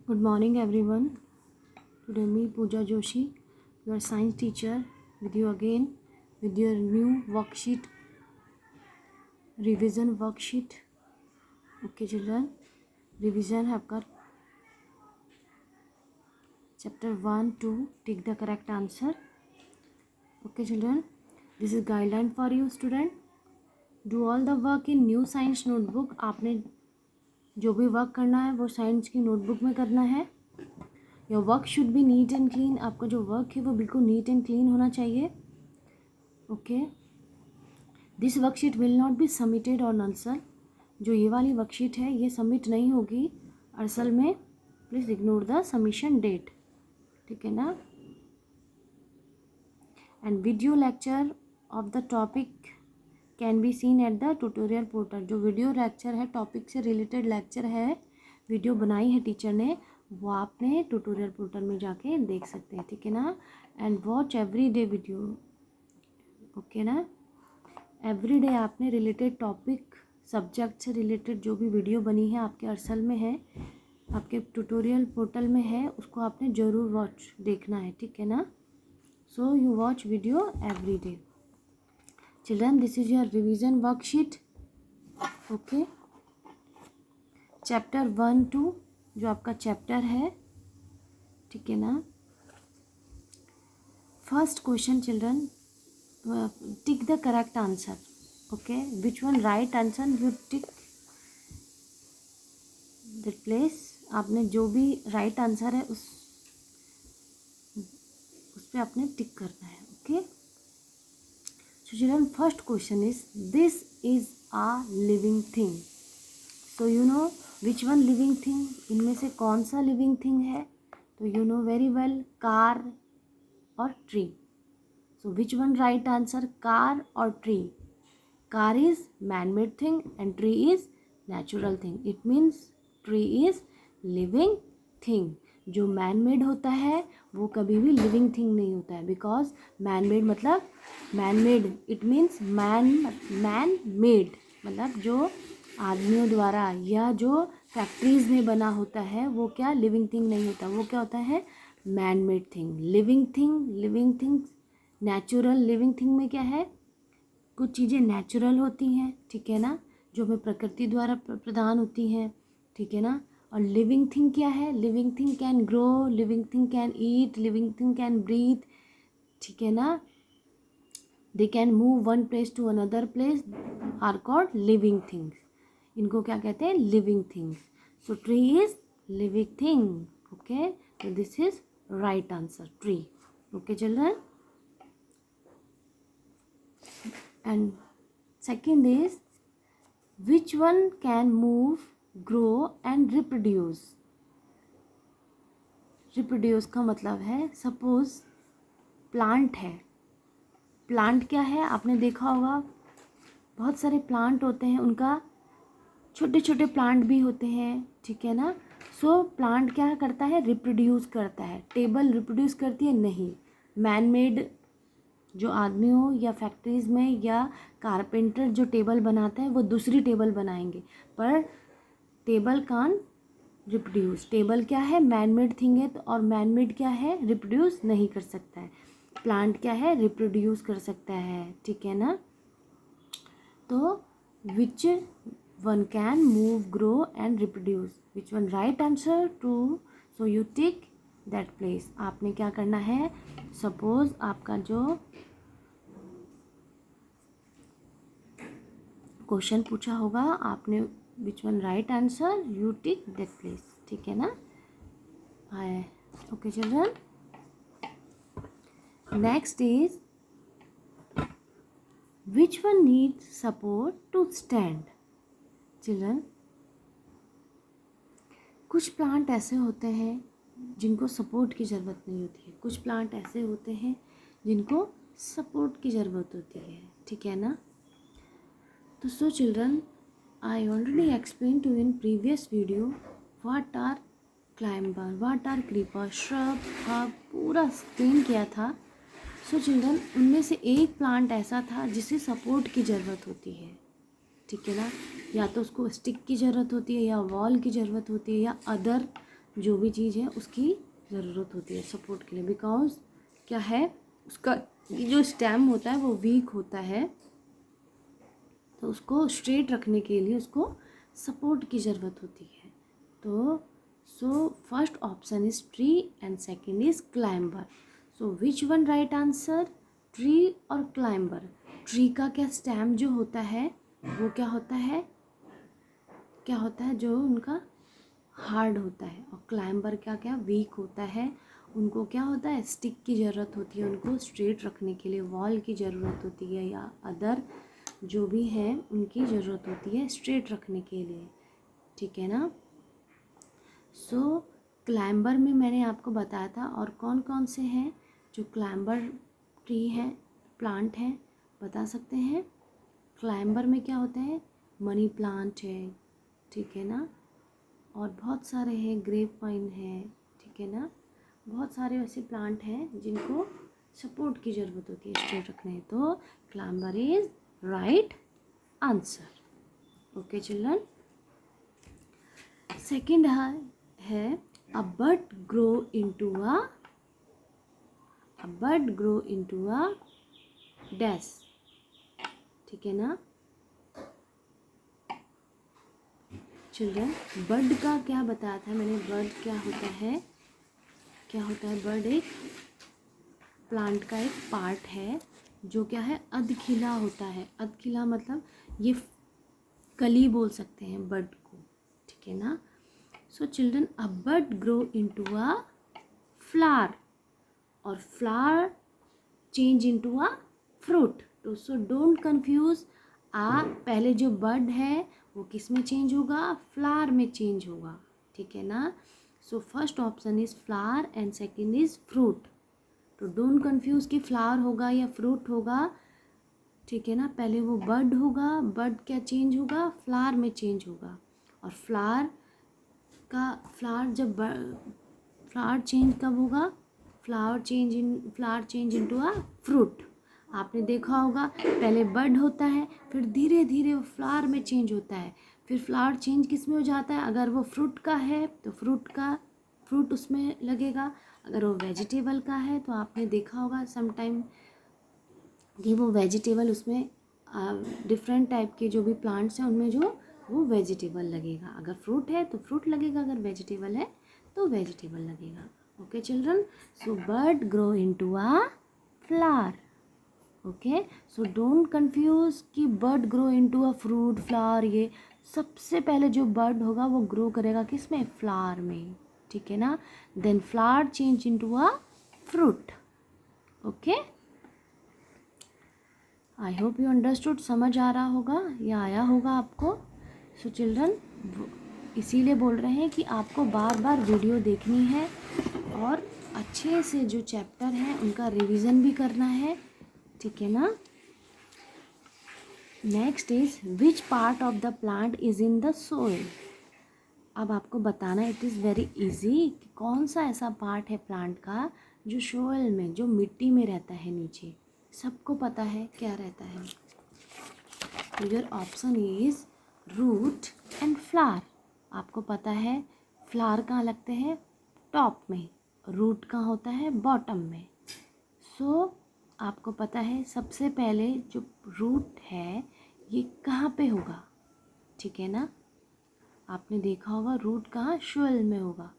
Good morning, everyone. Today, me, Pooja Joshi, your science teacher, with you again with your new worksheet, revision worksheet. Okay, children, revision है आपका chapter 1 to take the correct answer. Okay, children, this is guideline for you, student. Do all the work in new science notebook. आपने जो भी work करना है वो science की notebook में करना है. Your work should be neat and clean. आपका जो वर्क है वो बिल्कुल नीट एंड क्लीन होना चाहिए. Okay, this worksheet will not be submitted on अरसल. जो ये वाली वर्कशीट है ये सबमिट नहीं होगी अरसल में. Please ignore the submission date. ठीक है ना. And video lecture of the topic can be seen at the tutorial portal. जो वीडियो लेक्चर है, टॉपिक से रिलेटेड लेक्चर है, वीडियो बनाई है टीचर ने, वो आपने ट्यूटोरियल पोर्टल में जाके देख सकते हैं. ठीक है ना. And watch every day video. Okay ना. एवरी डे आपने रिलेटेड टॉपिक सब्जेक्ट से रिलेटेड जो भी वीडियो बनी है आपके अरसल में है, आपके ट्यूटोरियल पोर्टल में है, उसको आपने ज़रूर वॉच देखना है. ठीक है ना. So you watch video every day. Children, this is your revision worksheet. Okay, chapter 1-2 जो आपका चैप्टर है. ठीक है ना. First question children, tick the correct answer. Okay, which one right answer you tick that place. आपने जो भी right answer है उस पर आपने टिक करना है. Okay, so children, first question is this is a living thing. So you know which one living thing. इनमें से कौन सा लिविंग थिंग है. तो you know very well, car और tree. So which one right answer, car or tree? Car is man-made thing and tree is natural thing. It means tree is living thing. जो man-made होता है वो कभी भी living thing नहीं होता है. Because man-made मतलब man-made, it means man-made मतलब जो आदमियों द्वारा या जो फैक्ट्रीज में बना होता है वो क्या लिविंग थिंग नहीं होता. वो क्या होता है, man made thing. Living thing natural. Living thing में क्या है, कुछ चीज़ें नेचुरल होती हैं. ठीक है ना, जो हमें प्रकृति द्वारा प्रदान होती हैं. ठीक है ना. और लिविंग थिंग क्या है, living thing can grow, living thing can eat, living thing can breathe. ठीक है ना. They can move one place to another place are called living things. इनको क्या कहते हैं, living things. So tree is living thing. Okay, so this is right answer, tree. Okay children. And second is, which one can move, grow and reproduce. reproduce का मतलब है, suppose plant है. Plant क्या है, आपने देखा होगा बहुत सारे प्लांट होते हैं, उनका छोटे छोटे प्लांट भी होते हैं. ठीक है ना. सो प्लांट क्या करता है, रिप्रोड्यूस करता है. टेबल रिप्रोड्यूस करती है नहीं. मैन मेड जो आदमियों या फैक्ट्रीज में या कारपेंटर जो टेबल बनाते हैं वो दूसरी टेबल बनाएंगे, पर टेबल कान रिप्रोड्यूस. टेबल क्या है, मैन मेड थिंग है, और मैन मेड क्या है, रिप्रोड्यूस नहीं कर सकता है. प्लांट क्या है, रिप्रोड्यूस कर सकता है. ठीक है ना. तो विच one can move, grow and reproduce. Which one right answer, true. So you tick that place. आपने क्या करना है, सपोज आपका जो क्वेश्चन पूछा होगा आपने which one right answer, you tick that place. ठीक है ना. Okay children. Next is, which one needs support to stand. Children, कुछ प्लांट ऐसे होते हैं जिनको सपोर्ट की ज़रूरत नहीं होती है. कुछ प्लांट ऐसे होते हैं जिनको सपोर्ट की ज़रूरत होती है. ठीक है ना. तो so children, I already explain to in previous video what are climber, what are creeper, shrub, herb, पूरा एक्सप्लेन किया था. सो चिल्ड्रन, उनमें से एक प्लांट ऐसा था जिसे सपोर्ट की ज़रूरत होती है. ठीक है ना. या तो उसको स्टिक की ज़रूरत होती है, या वॉल की ज़रूरत होती है, या अदर जो भी चीज़ है उसकी ज़रूरत होती है सपोर्ट के लिए, बिकॉज क्या है उसका जो स्टेम होता है वो वीक होता है, तो उसको स्ट्रेट रखने के लिए उसको सपोर्ट की ज़रूरत होती है। तो so first option is tree and second is climber. So which one right answer, tree और क्लाइंबर। ट्री का क्या स्टेम जो होता है वो क्या होता है, जो उनका हार्ड होता है, और क्लाइंबर क्या क्या वीक होता है, उनको क्या होता है स्टिक की ज़रूरत होती है, उनको स्ट्रेट रखने के लिए वॉल की ज़रूरत होती है, या अदर जो भी है उनकी ज़रूरत होती है स्ट्रेट रखने के लिए, ठीक है ना। सो क्लाइंबर में मैंने आपको बताया था, और कौन कौन से हैं जो क्लाइंबर ट्री है प्लांट हैं बता सकते हैं। क्लाइंबर में क्या होता है, मनी प्लांट है, ठीक है ना, और बहुत सारे हैं, ग्रेप वाइन है, ठीक है ना, बहुत सारे ऐसे प्लांट हैं जिनको सपोर्ट की ज़रूरत होती है स्ट्रेट रखने, तो climber is right answer. Okay children. Second है a bud grow into a dash, ठीक है ना चिल्ड्रन। बर्ड का क्या बताया था मैंने, बर्ड क्या होता है, बर्ड एक प्लांट का एक पार्ट है जो क्या है अधखिला होता है। अधखिला मतलब ये कली बोल सकते हैं बर्ड को, ठीक है ना। So children a bird grow into a flower, और flower change into a fruit. तो सो डोंट कंफ्यूज, पहले जो बर्ड है वो किस में चेंज होगा, फ्लावर में चेंज होगा, ठीक है ना। So first option is flower and second is fruit. तो डोंट कंफ्यूज कि फ्लावर होगा या फ्रूट होगा, ठीक है ना। पहले वो बर्ड होगा, बर्ड क्या चेंज होगा, फ्लावर में चेंज होगा, और फ्लावर चेंज कब होगा, flower change into a fruit. आपने देखा होगा पहले बर्ड होता है, फिर धीरे धीरे वो फ्लावर में चेंज होता है, फिर फ्लावर चेंज किस में हो जाता है, अगर वो फ्रूट का है तो फ्रूट उसमें लगेगा, अगर वो वेजिटेबल का है तो आपने देखा होगा समटाइम कि वो वेजिटेबल उसमें डिफरेंट टाइप के जो भी प्लांट्स हैं उनमें जो वो वेजिटेबल लगेगा, अगर फ्रूट है तो फ्रूट लगेगा, अगर वेजिटेबल है तो वेजिटेबल लगेगा। Okay children, so bird grow into a flower. Okay, so don't confuse कि bird grow into a fruit flower, ये सबसे पहले जो बर्ड होगा वो ग्रो करेगा किस में, फ्लावर में, ठीक है ना। Then flower change into a fruit. Okay, I hope you understood, समझ आ रहा होगा या आया होगा आपको। सो चिल्ड्रन इसीलिए बोल रहे हैं कि आपको बार बार वीडियो देखनी है और अच्छे से जो चैप्टर हैं उनका रिवीजन भी करना है, ठीक है ना। Next is which part of the plant is in the soil. अब आपको बताना, इट इज़ वेरी इजी कि कौन सा ऐसा पार्ट है प्लांट का जो सोइल में, जो मिट्टी में रहता है नीचे। सबको पता है क्या रहता है। Your option is root and flower. आपको पता है फ्लावर कहाँ लगते हैं, टॉप में, रूट कहाँ होता है, बॉटम में। सो आपको पता है सबसे पहले जो रूट है ये कहाँ पे होगा, ठीक है ना। आपने देखा होगा रूट कहाँ, सोइल में होगा,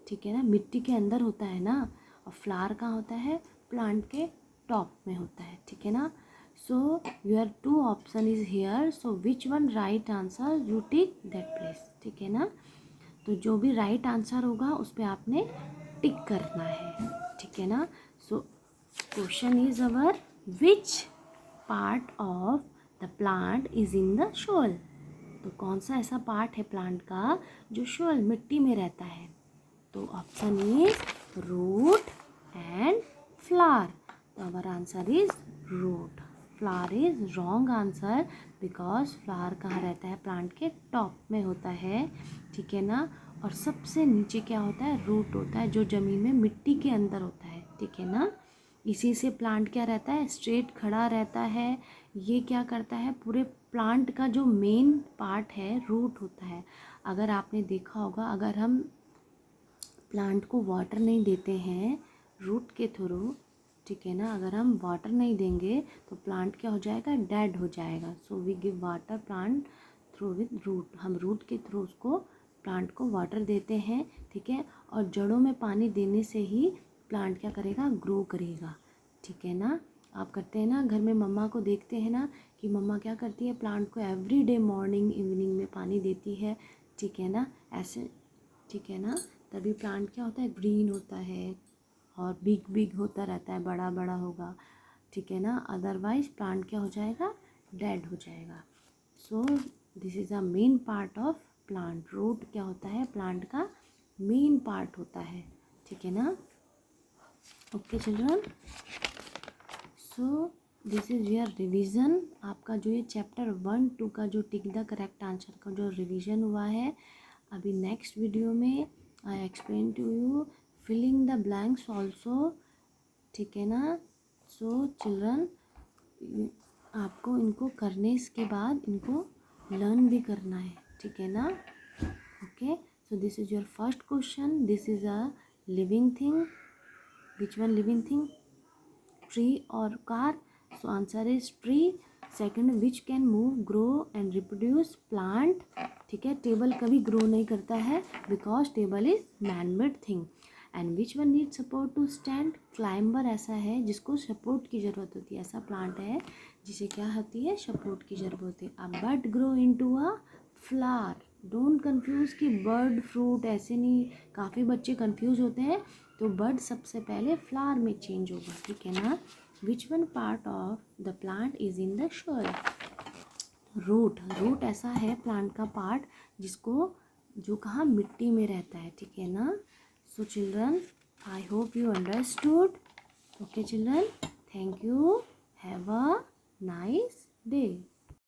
ठीक है ना, मिट्टी के अंदर होता है ना, और फ्लावर कहाँ होता है, प्लांट के टॉप में होता है, ठीक है ना। So your two option is here, so which one right answer you tick that place, ठीक है ना। तो जो भी राइट आंसर होगा उस पर आपने टिक करना है, ठीक है ना। So question is our which part of the plant is in the soil. तो कौन सा ऐसा पार्ट है प्लांट का जो सोइल मिट्टी में रहता है, तो option is root and flower. तो our answer is root, flower is wrong answer, because flower कहाँ रहता है, प्लांट के टॉप में होता है, ठीक है ना। और सबसे नीचे क्या होता है, रूट होता है, जो ज़मीन में मिट्टी के अंदर होता है, ठीक है ना। इसी से प्लांट क्या रहता है, स्ट्रेट खड़ा रहता है। ये क्या करता है, पूरे प्लांट का जो मेन पार्ट है रूट होता है। अगर आपने देखा होगा, अगर हम प्लांट को वाटर नहीं देते हैं रूट के थ्रू, ठीक है ना, अगर हम वाटर नहीं देंगे तो प्लांट क्या हो जाएगा, डेड हो जाएगा। So we give water plant through with root, हम रूट के थ्रू उसको प्लांट को वाटर देते हैं, ठीक है। और जड़ों में पानी देने से ही प्लांट क्या करेगा, ग्रो करेगा, ठीक है ना। आप करते हैं ना घर में, मम्मा को देखते हैं ना कि मम्मा क्या करती है, प्लांट को एवरी डे मॉर्निंग इवनिंग में पानी देती है, ठीक है ना, ऐसे, ठीक है ना। तभी प्लांट क्या होता है, ग्रीन होता है और बिग बिग होता रहता है, बड़ा बड़ा होगा, ठीक है ना। अदरवाइज प्लांट क्या हो जाएगा, डेड हो जाएगा। So this is a main part of plant. Root क्या होता है, प्लांट का मेन पार्ट होता है, ठीक है ना। Okay children, so this is your revision. आपका जो ये चैप्टर 1 2 का जो टिक द करेक्ट आंसर का जो रिवीजन हुआ है, अभी नेक्स्ट वीडियो में I explain to you filling the blanks also, ठीक है ना। सो चिल्ड्रन, आपको इनको करने के बाद इनको लर्न भी करना है, ठीक है ना। Okay, so this is your first question, this is a living thing, which one living thing, tree और car. So answer is tree. Second, which can move, grow and reproduce, plant, ठीक है। Table कभी grow नहीं करता है because table is man made thing. And which one need support to stand, climber ऐसा है जिसको सपोर्ट की ज़रूरत होती है, ऐसा प्लांट है जिसे क्या होती है, सपोर्ट की ज़रूरत होती है। A bud grow into a flower, don't confuse कि बर्ड फ्रूट ऐसे नहीं, काफ़ी बच्चे कंफ्यूज होते हैं। तो बर्ड सबसे पहले फ्लावर में चेंज होगा, ठीक है ना। Which one part of the plant is in the soil, root. Root ऐसा है प्लांट का पार्ट जिसको, जो कहाँ, मिट्टी में रहता है, ठीक है ना। So children, I hope you understood. Okay children, thank you, have a nice day.